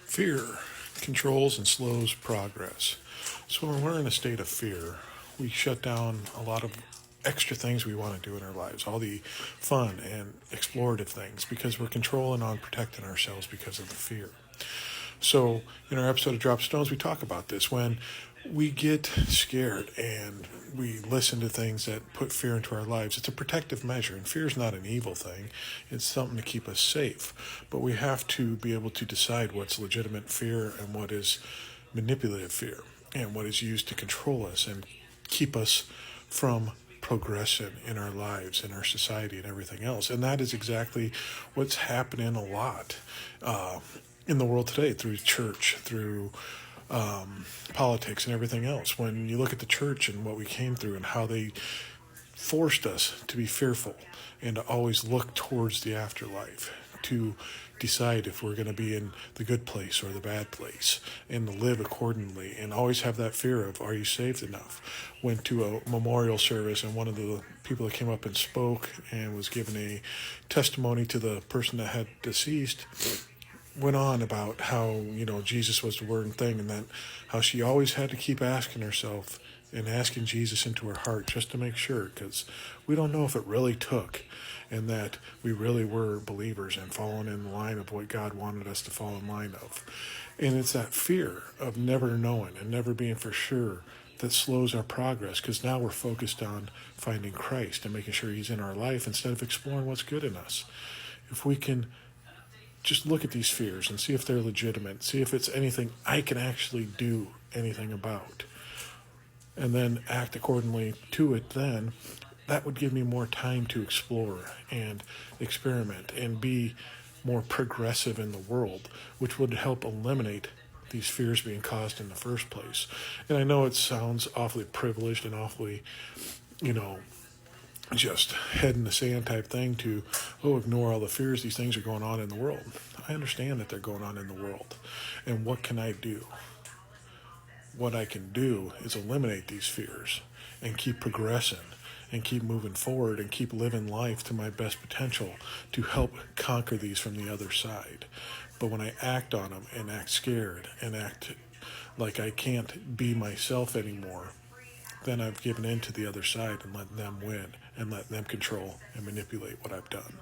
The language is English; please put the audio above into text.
Fear controls and slows progress. So when we're in a state of fear, we shut down a lot of extra things we want to do in our lives, all the fun and explorative things, because we're controlling on protecting ourselves because of the fear. So, in our episode of Drop Stones, we talk about this. When we get scared and we listen to things that put fear into our lives, it's a protective measure. And fear is not an evil thing, it's something to keep us safe. But we have to be able to decide what's legitimate fear and what is manipulative fear, and what is used to control us and keep us from progression in our lives, in our society, and everything else. And that is exactly what's happening a lot in the world today, through church, through politics, and everything else. When you look at the church and what we came through and how they forced us to be fearful and to always look towards the afterlife, to decide if we're going to be in the good place or the bad place, and to live accordingly, and always have that fear of, are you saved enough? Went to a memorial service, and one of the people that came up and spoke and was given a testimony to the person that had deceased went on about how, Jesus was the word thing, and that how she always had to keep asking herself and asking Jesus into her heart just to make sure, because we don't know if it really took, and that we really were believers and falling in line of what God wanted us to fall in line of. And it's that fear of never knowing and never being for sure that slows our progress, because now we're focused on finding Christ and making sure he's in our life instead of exploring what's good in us. If we can just look at these fears and see if they're legitimate, see if it's anything I can actually do anything about, and then act accordingly to it, then that would give me more time to explore and experiment and be more progressive in the world, which would help eliminate these fears being caused in the first place. And I know it sounds awfully privileged and awfully, just head in the sand type thing to, ignore all the fears. These things are going on in the world. I understand that they're going on in the world. And what can I do? What I can do is eliminate these fears and keep progressing and keep moving forward and keep living life to my best potential to help conquer these from the other side. But when I act on them and act scared and act like I can't be myself anymore, then I've given in to the other side and let them win and let them control and manipulate what I've done.